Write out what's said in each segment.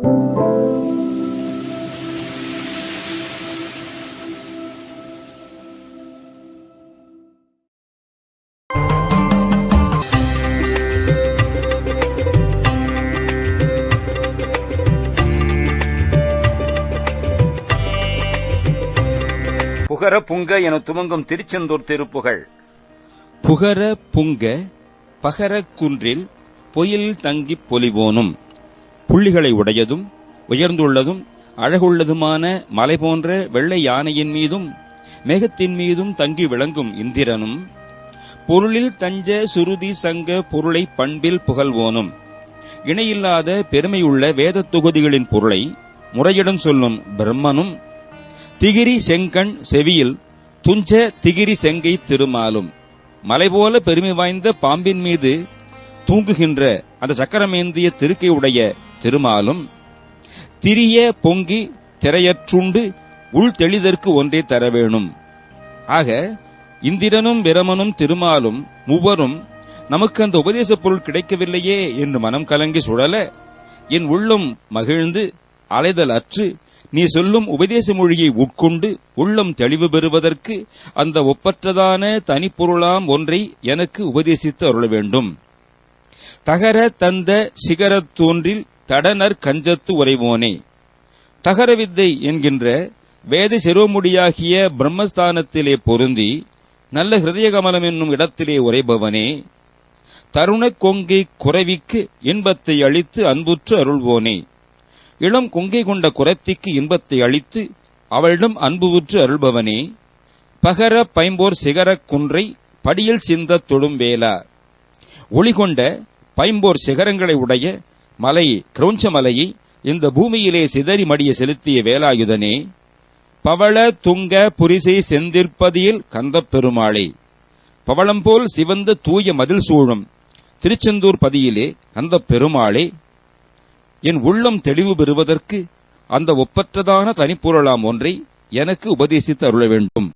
புகர புங்க என துவங்கும் திருச்செந்தூர் திருப்புகழ். புகர புங்க பகர குன்றில் பொயில் தங்கிப் பொலிவோனும், புள்ளிகளை உடையதும் உயர்ந்துள்ளதும் அழகுள்ளதுமான மலை போன்ற வெள்ளை யானையின் மீதும் மேகத்தின் மீதும் தங்கி விளங்கும் இந்திரனும், பொருளில் தஞ்ச சுருதி சங்க பொருளை பண்பில் புகழ்வோனும், இணையில்லாத பெருமையுள்ள வேத தொகுதிகளின் பொருளை முறையுடன் சொல்லும் பிரம்மனும், திகிரி செங்கண் செவியில் துஞ்ச திகிரி செங்கை திருமாலும், மலைபோல பெருமை வாய்ந்த பாம்பின் மீது தூங்குகின்ற அந்த சக்கரமேந்திய திருக்கை உடைய திருமாலும், திரிய பொங்கி திரையற்றுண்டு உள் தெளிதற்கு ஒன்றே தரவேணும். ஆக இந்திரனும் பிரமனும் திருமாலும் மூவரும் நமக்கு அந்த உபதேச பொருள் கிடைக்கவில்லையே என்று மனம் கலங்கி சுழல, என் உள்ளம் மகிழ்ந்து அலைதல் அற்று நீ சொல்லும் உபதேச மொழியை உட்கொண்டு உள்ளம் தெளிவு பெறுவதற்கு அந்த ஒப்பற்றதான தனிப்பொருளாம் ஒன்றை எனக்கு உபதேசித்து அருள வேண்டும். தகர தந்த சிகரத்தோன்றில் தடனர் கஞ்சத்து உரைவோனே, தகர வித்தை என்கின்ற வேத சிரோமுடியாகிய பிரம்மஸ்தானத்திலே பொருந்தி நல்ல ஹிருதயகமலம் என்னும் இடத்திலே உரைபவனே, தருண கொங்கை குறைவிக்கு இன்பத்தை அளித்து அன்புற்று அருள்வோனே, இளம் கொங்கை கொண்ட குரத்திக்கு இன்பத்தை அளித்து அவளிடம் அன்புவுற்று அருள்பவனே, பகர பைம்போர் சிகரக் குன்றை படியில் சிந்த தொடும் வேலா, ஒளிகொண்ட பைம்போர் சிகரங்களை உடைய மலை கிரௌஞ்ச மலையை இந்த பூமியிலே சிதறி மடிய செலுத்திய வேலாயுதனே, பவள துங்க புரிசை செந்திற்பதியில் கந்தப் பெருமாளே, பவளம் போல் சிவந்த தூய மதில் சூழும் திருச்செந்தூர் பதியிலே கந்தப் பெருமாளே, என் உள்ளம் தெளிவு பெறுவதற்கு அந்த ஒப்பற்றதான தனிப்பொருளாம் ஒன்றை எனக்கு உபதேசித்து அருள வேண்டும்.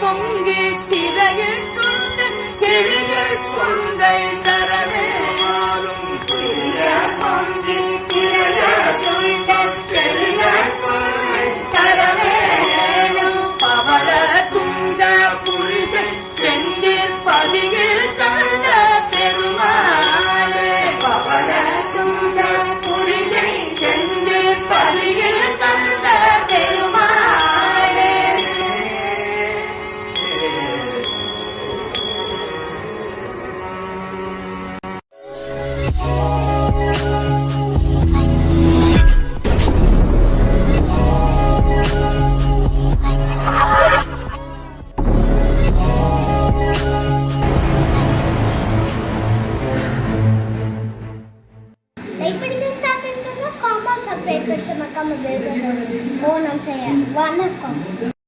பொங்கி திரையில் கொண்டு கிழிகள் கொண்டை தர ஓ நம் செய்ய வணக்கம்.